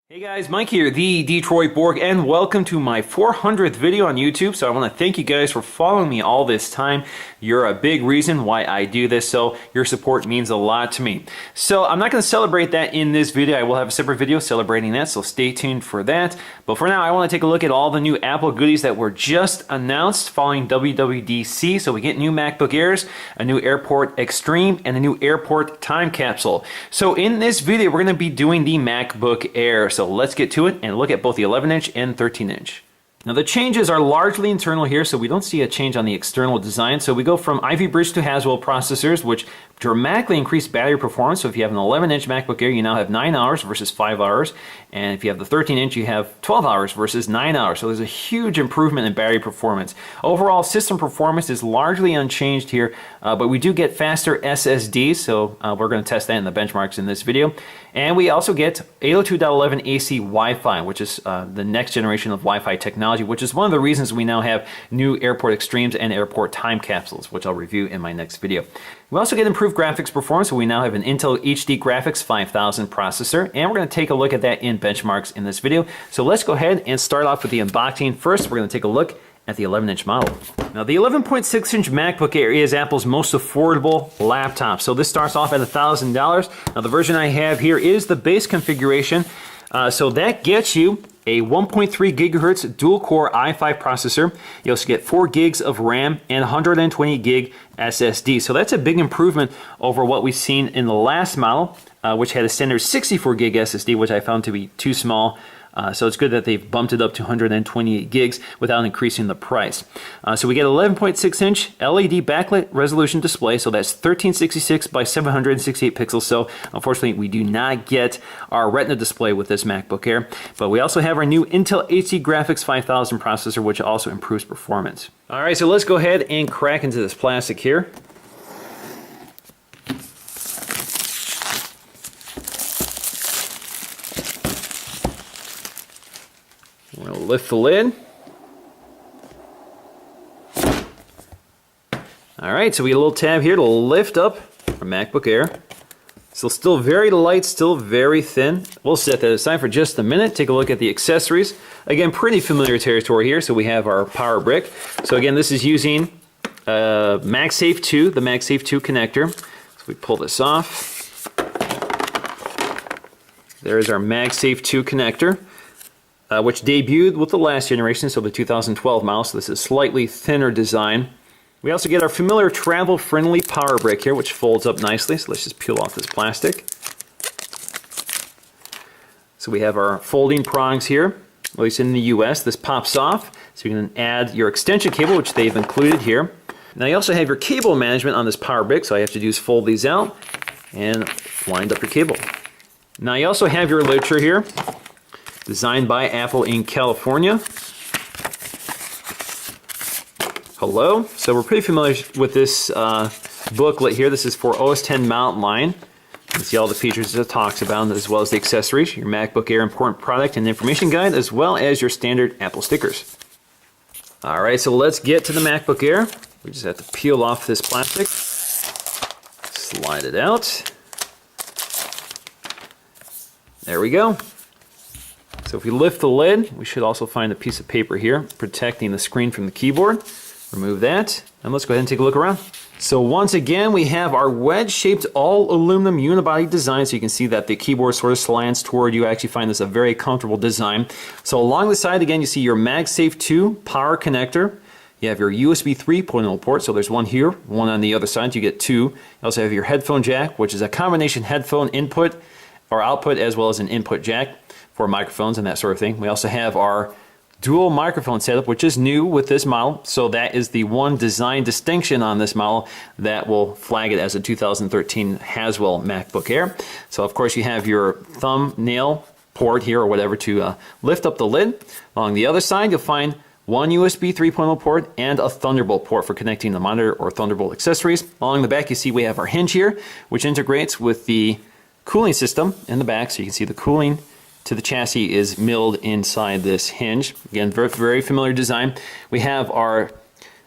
Hey guys, Mike here, the Detroit Borg, and welcome to my 400th video on YouTube. So I want to thank you guys for following me all this time. You're a big reason why I do this, so your support means a lot to me. So I'm not going to celebrate that in this video. I will have a separate video celebrating that, so stay tuned for that. But for now, I want to take a look at all the new Apple goodies that were just announced following WWDC. So we get new MacBook Airs, a new Airport Extreme, and a new Airport Time Capsule. So in this video, we're going to be doing the MacBook Air. So let's get to it and look at both the 11-inch and 13-inch. Now the changes are largely internal here, so we don't see a change on the external design. So we go from Ivy Bridge to Haswell processors, which dramatically increase battery performance. So if you have an 11-inch MacBook Air, you now have 9 hours versus 5 hours. And if you have the 13-inch, you have 12 hours versus 9 hours. So there's a huge improvement in battery performance. Overall, system performance is largely unchanged here, but we do get faster SSDs. So we're going to test that in the benchmarks in this video. And we also get 802.11 AC Wi-Fi, which is the next generation of Wi-Fi technology, which is one of the reasons we now have new Airport Extremes and Airport Time Capsules, which I'll review in my next video. We also get improved graphics performance, so we now have an Intel HD Graphics 5000 processor, and we're going to take a look at that in benchmarks in this video. So let's go ahead and start off with the unboxing. First, we're going to take a look at the 11-inch model. Now the 11.6-inch MacBook Air is Apple's most affordable laptop. So this starts off at $1,000. Now the version I have here is the base configuration. So that gets you a 1.3 gigahertz dual-core i5 processor. You also get 4 gigs of RAM and 120 gig SSD. So that's a big improvement over what we've seen in the last model, which had a standard 64 gig SSD, which I found to be too small. So it's good that they've bumped it up to 128 gigs without increasing the price. So we get 11.6-inch LED backlit resolution display, so that's 1366 by 768 pixels. So unfortunately, we do not get our Retina display with this MacBook Air. But we also have our new Intel HD Graphics 5000 processor, which also improves performance. All right, so let's go ahead and crack into this plastic here. We're going to lift the lid. Alright, so we get a little tab here to lift up our MacBook Air. So still very light, still very thin. We'll set that aside for just a minute. Take a look at the accessories. Again, pretty familiar territory here. So we have our power brick. So again, this is using MagSafe 2, the MagSafe 2 connector. So we pull this off. There's our MagSafe 2 connector. Which debuted with the last generation, so the 2012 model, so this is slightly thinner design. We also get our familiar travel-friendly power brick here, which folds up nicely, so let's just peel off this plastic. So we have our folding prongs here, at least in the US. This pops off, so you can add your extension cable, which they've included here. Now you also have your cable management on this power brick, so all you have to do is fold these out and wind up your cable. Now you also have your literature here, designed by Apple in California. Hello. So we're pretty familiar with this booklet here. This is for OS X Mount line. You can see all the features it talks about, as well as the accessories, your MacBook Air important product and information guide, as well as your standard Apple stickers. All right, so let's get to the MacBook Air. We just have to peel off this plastic, slide it out. There we go. So if we lift the lid, we should also find a piece of paper here protecting the screen from the keyboard. Remove that, and let's go ahead and take a look around. So once again, we have our wedge-shaped all-aluminum unibody design, so you can see that the keyboard sort of slants toward you. I actually find this a very comfortable design. So along the side, again, you see your MagSafe 2 power connector. You have your USB 3.0 port, so there's one here, one on the other side, so you get two. You also have your headphone jack, which is a combination headphone input or output, as well as an input jack for microphones and that sort of thing. We also have our dual microphone setup, which is new with this model. So that is the one design distinction on this model that will flag it as a 2013 Haswell MacBook Air. So of course you have your thumbnail port here or whatever to lift up the lid. Along the other side you'll find one USB 3.0 port and a Thunderbolt port for connecting the monitor or Thunderbolt accessories. Along the back you see we have our hinge here, which integrates with the cooling system in the back, so you can see the cooling to the chassis is milled inside this hinge. Again, very, very familiar design. We have our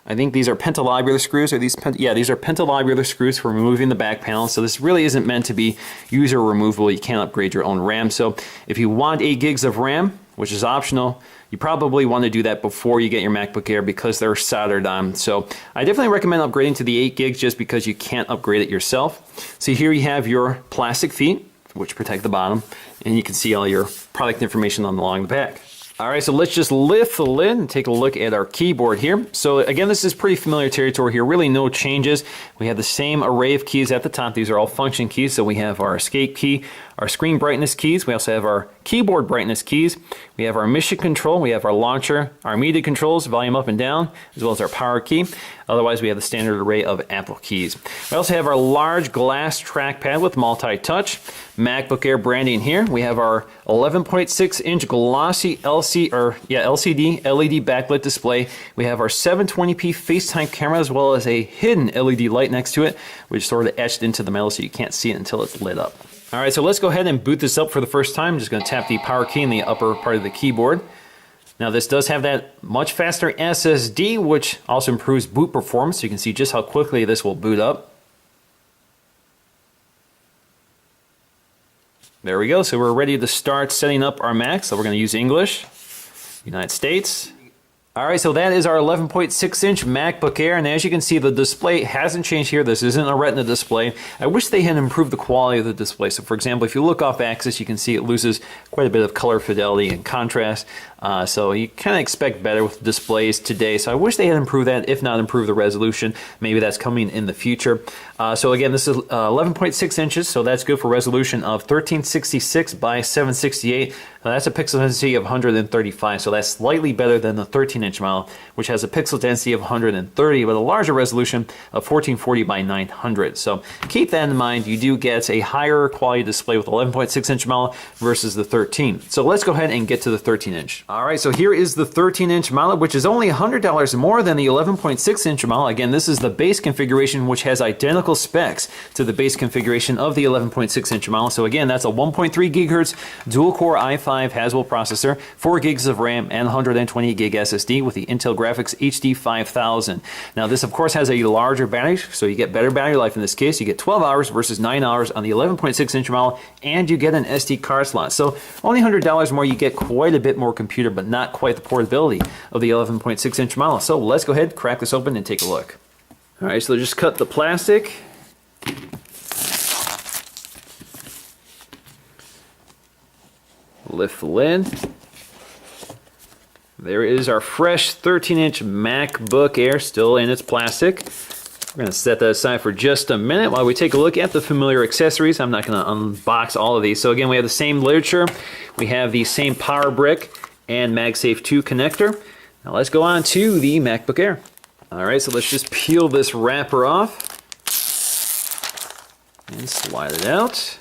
I think these are pentalobular screws. Are these yeah, these are pentalobular screws for removing the back panel. So this really isn't meant to be user removable. You can't upgrade your own RAM. So if you want 8 gigs of RAM, which is optional, you probably want to do that before you get your MacBook Air because they're soldered on. So I definitely recommend upgrading to the 8 gigs just because you can't upgrade it yourself. So here you have your plastic feet, which protect the bottom, and you can see all your product information along the back. All right, so let's just lift the lid and take a look at our keyboard here. So again, this is pretty familiar territory here, really no changes. We have the same array of keys at the top. These are all function keys. So we have our escape key, our screen brightness keys. We also have our keyboard brightness keys. We have our mission control. We have our launcher, our media controls, volume up and down, as well as our power key. Otherwise, we have the standard array of Apple keys. We also have our large glass trackpad with multi-touch. MacBook Air branding here. We have our 11.6-inch glossy LCD LED backlit display. We have our 720p FaceTime camera as well as a hidden LED light next to it, which is sort of etched into the metal so you can't see it until it's lit up. All right, so let's go ahead and boot this up for the first time. I'm just going to tap the power key in the upper part of the keyboard. Now this does have that much faster SSD, which also improves boot performance. So you can see just how quickly this will boot up. There we go. So we're ready to start setting up our Mac. So we're going to use English, United States. All right, so that is our 11.6-inch MacBook Air, and as you can see, the display hasn't changed here. This isn't a Retina display. I wish they had improved the quality of the display. So for example, if you look off axis, you can see it loses quite a bit of color fidelity and contrast. So you kind of expect better with displays today. So I wish they had improved that, if not improved the resolution. Maybe that's coming in the future. So again, this is 11.6 inches, so that's good for resolution of 1366 by 768. Now that's a pixel density of 135, so that's slightly better than the 13-inch model, which has a pixel density of 130, but a larger resolution of 1440 by 900. So keep that in mind. You do get a higher quality display with the 11.6-inch model versus the 13. So let's go ahead and get to the 13-inch. All right, so here is the 13-inch model, which is only $100 more than the 11.6-inch model. Again, this is the base configuration, which has identical specs to the base configuration of the 11.6-inch model. So again, that's a 1.3 gigahertz dual-core i5 Haswell processor, 4 gigs of RAM, and 120 gig SSD with the Intel Graphics HD 5000. Now, this, of course, has a larger battery, so you get better battery life in this case. You get 12 hours versus 9 hours on the 11.6-inch model, and you get an SD card slot. So only $100 more, you get quite a bit more computer, but not quite the portability of the 11.6-inch model. So let's go ahead, crack this open, and take a look. All right, so just cut the plastic. Lift the lid. There is our fresh 13-inch MacBook Air, still in its plastic. We're going to set that aside for just a minute while we take a look at the familiar accessories. I'm not going to unbox all of these. So again, we have the same literature. We have the same power brick and MagSafe 2 connector. Now let's go on to the MacBook Air. All right, so let's just peel this wrapper off and slide it out.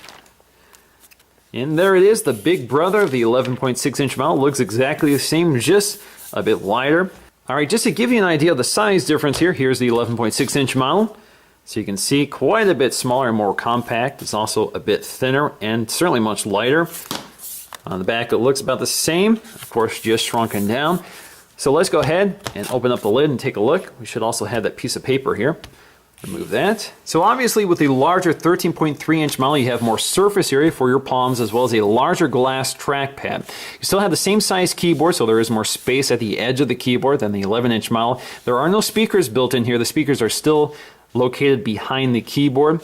And there it is, the big brother of the 11.6-inch model. Looks exactly the same, just a bit lighter. All right, just to give you an idea of the size difference here, here's the 11.6-inch model. So you can see quite a bit smaller and more compact. It's also a bit thinner and certainly much lighter. On the back, it looks about the same. Of course, just shrunken down. So let's go ahead and open up the lid and take a look. We should also have that piece of paper here. Remove that. So obviously with the larger 13.3-inch model, you have more surface area for your palms as well as a larger glass trackpad. You still have the same size keyboard, so there is more space at the edge of the keyboard than the 11-inch model. There are no speakers built in here. The speakers are still located behind the keyboard.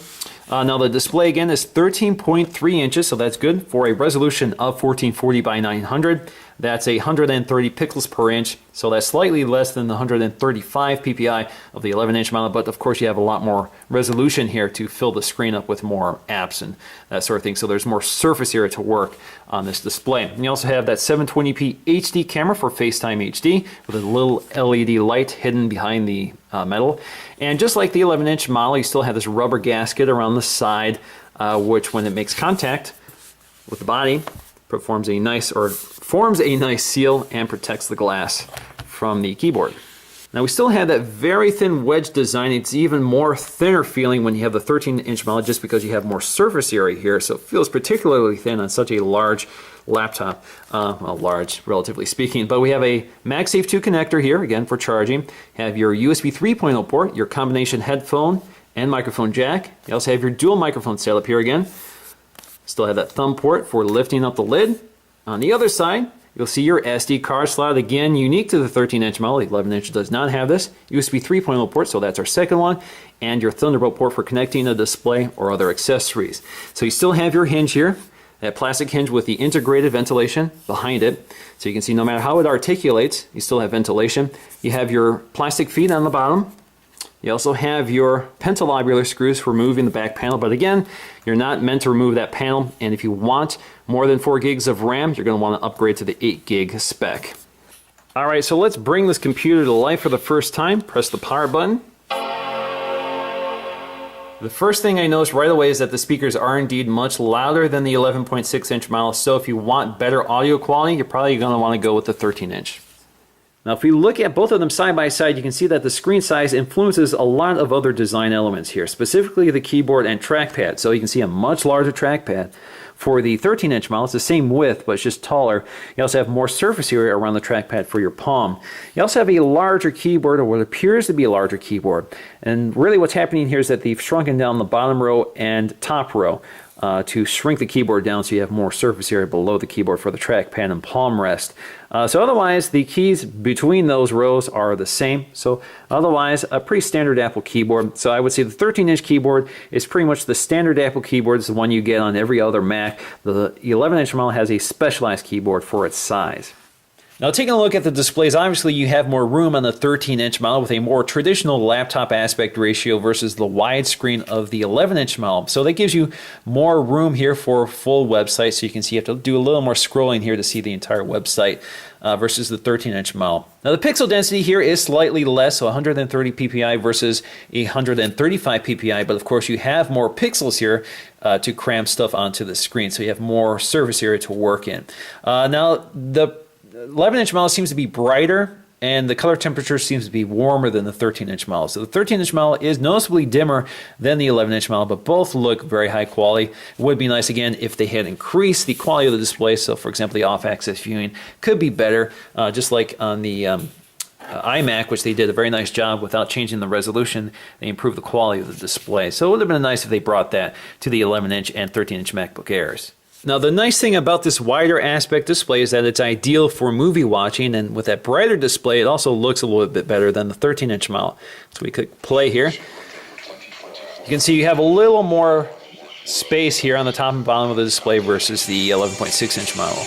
Now the display again is 13.3 inches, so that's good for a resolution of 1440 by 900. That's 130 pixels per inch, so that's slightly less than the 135 ppi of the 11-inch model, but of course you have a lot more resolution here to fill the screen up with more apps and that sort of thing, so there's more surface area to work on this display. And you also have that 720p HD camera for FaceTime HD with a little LED light hidden behind the metal. And just like the 11-inch model, you still have this rubber gasket around the side, which when it makes contact with the body, forms a nice seal and protects the glass from the keyboard. Now we still have that very thin wedge design. It's even more thinner feeling when you have the 13-inch model just because you have more surface area here. So it feels particularly thin on such a large laptop. Well, large, relatively speaking. But we have a MagSafe 2 connector here, again, for charging. Have your USB 3.0 port, your combination headphone and microphone jack. You also have your dual microphone setup here again. Still have that thumb port for lifting up the lid. On the other side, you'll see your SD card slot, again, unique to the 13-inch model. The 11-inch does not have this. USB 3.0 port, so that's our second one. And your Thunderbolt port for connecting a display or other accessories. So you still have your hinge here, that plastic hinge with the integrated ventilation behind it. So you can see no matter how it articulates, you still have ventilation. You have your plastic feet on the bottom. You also have your pentalobular screws for removing the back panel, but again, you're not meant to remove that panel, and if you want more than 4 gigs of RAM, you're going to want to upgrade to the 8 gig spec. Alright, so let's bring this computer to life for the first time. Press the power button. The first thing I noticed right away is that the speakers are indeed much louder than the 11.6-inch model, so if you want better audio quality, you're probably going to want to go with the 13-inch. Now if we look at both of them side by side, you can see that the screen size influences a lot of other design elements here, specifically the keyboard and trackpad. So you can see a much larger trackpad. For the 13-inch model, it's the same width, but it's just taller. You also have more surface area around the trackpad for your palm. You also have a larger keyboard, or what appears to be a larger keyboard. And really what's happening here is that they've shrunken down the bottom row and top row to shrink the keyboard down so you have more surface area below the keyboard for the trackpad and palm rest. So otherwise, the keys between those rows are the same. So otherwise, a pretty standard Apple keyboard. So I would say the 13-inch keyboard is pretty much the standard Apple keyboard. It's the one you get on every other Mac. The 11-inch model has a specialized keyboard for its size. Now taking a look at the displays, obviously you have more room on the 13-inch model with a more traditional laptop aspect ratio versus the widescreen of the 11-inch model. So that gives you more room here for full website, so you can see you have to do a little more scrolling here to see the entire website versus the 13-inch model. Now the pixel density here is slightly less, so 130 ppi versus 135 ppi, but of course you have more pixels here to cram stuff onto the screen, so you have more surface area to work in. Now the 11-inch model seems to be brighter, and the color temperature seems to be warmer than the 13-inch model. So the 13-inch model is noticeably dimmer than the 11-inch model, but both look very high quality. It would be nice, again, if they had increased the quality of the display. So, for example, the off-axis viewing could be better, just like on the iMac, which they did a very nice job without changing the resolution. They improved the quality of the display. So it would have been nice if they brought that to the 11-inch and 13-inch MacBook Airs. Now the nice thing about this wider aspect display is that it's ideal for movie watching, and with that brighter display it also looks a little bit better than the 13-inch model. So we click play here. You can see you have a little more space here on the top and bottom of the display versus the 11.6-inch model.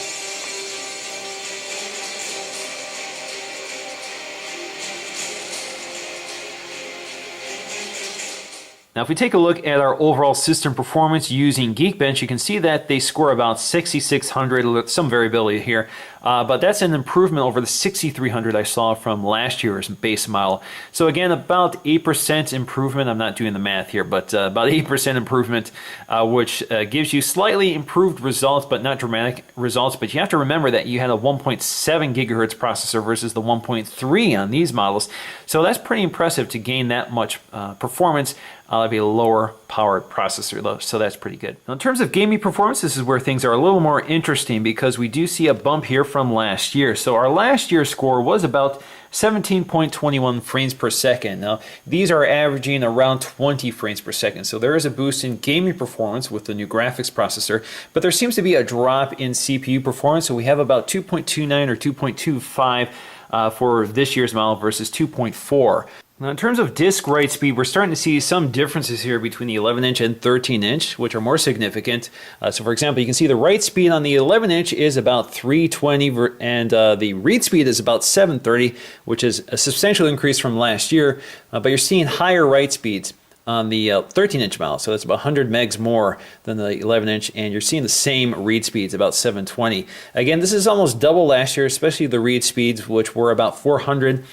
Now if we take a look at our overall system performance using Geekbench, you can see that they score about 6,600, some variability here, but that's an improvement over the 6,300 I saw from last year's base model. So again, about 8% improvement. I'm not doing the math here, but about 8% improvement, which gives you slightly improved results, but not dramatic results. But you have to remember that you had a 1.7 gigahertz processor versus the 1.3 on these models. So that's pretty impressive to gain that much performance out of a lower powered processor, though, so that's pretty good. Now, in terms of gaming performance, this is where things are a little more interesting because we do see a bump here from last year. So our last year's score was about 17.21 frames per second. Now, these are averaging around 20 frames per second, so there is a boost in gaming performance with the new graphics processor, but there seems to be a drop in CPU performance, so we have about 2.29 or 2.25 for this year's model versus 2.4. Now in terms of disk write speed, we're starting to see some differences here between the 11-inch and 13-inch, which are more significant. So for example, you can see the write speed on the 11-inch is about 320 and the read speed is about 730, which is a substantial increase from last year, but you're seeing higher write speeds on the 13-inch model, so that's about 100 megs more than the 11-inch, and you're seeing the same read speeds, about 720. Again, this is almost double last year, especially the read speeds, which were about 400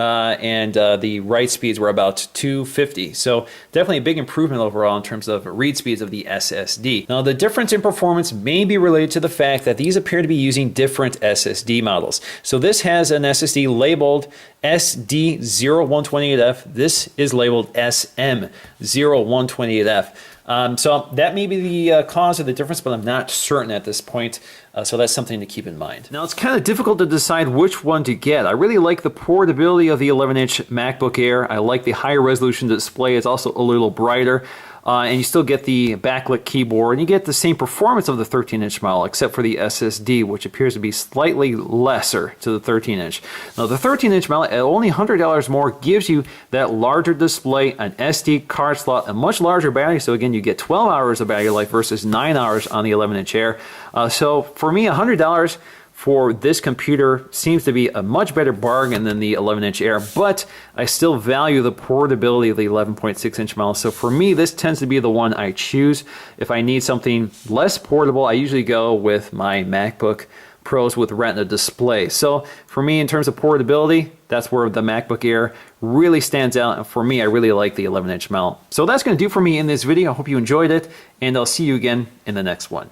and the write speeds were about 250. So definitely a big improvement overall in terms of read speeds of the SSD. Now the difference in performance may be related to the fact that these appear to be using different SSD models. So this has an SSD labeled SD0128F. This is labeled SM0128F. So that may be the cause of the difference, but I'm not certain at this point. So that's something to keep in mind. Now it's kind of difficult to decide which one to get. I really like the portability of the 11-inch MacBook Air. I like the higher resolution display. It's also a little brighter. And you still get the backlit keyboard, and you get the same performance of the 13-inch model, except for the SSD, which appears to be slightly lesser to the 13-inch. Now, the 13-inch model, at only $100 more, gives you that larger display, an SD card slot, a much larger battery. So again, you get 12 hours of battery life versus 9 hours on the 11-inch Air. So for me, $100 for this computer seems to be a much better bargain than the 11-inch Air, but I still value the portability of the 11.6-inch model. So for me, this tends to be the one I choose. If I need something less portable, I usually go with my MacBook Pros with Retina display. So for me, in terms of portability, that's where the MacBook Air really stands out. And for me, I really like the 11-inch model. So that's going to do for me in this video. I hope you enjoyed it, and I'll see you again in the next one.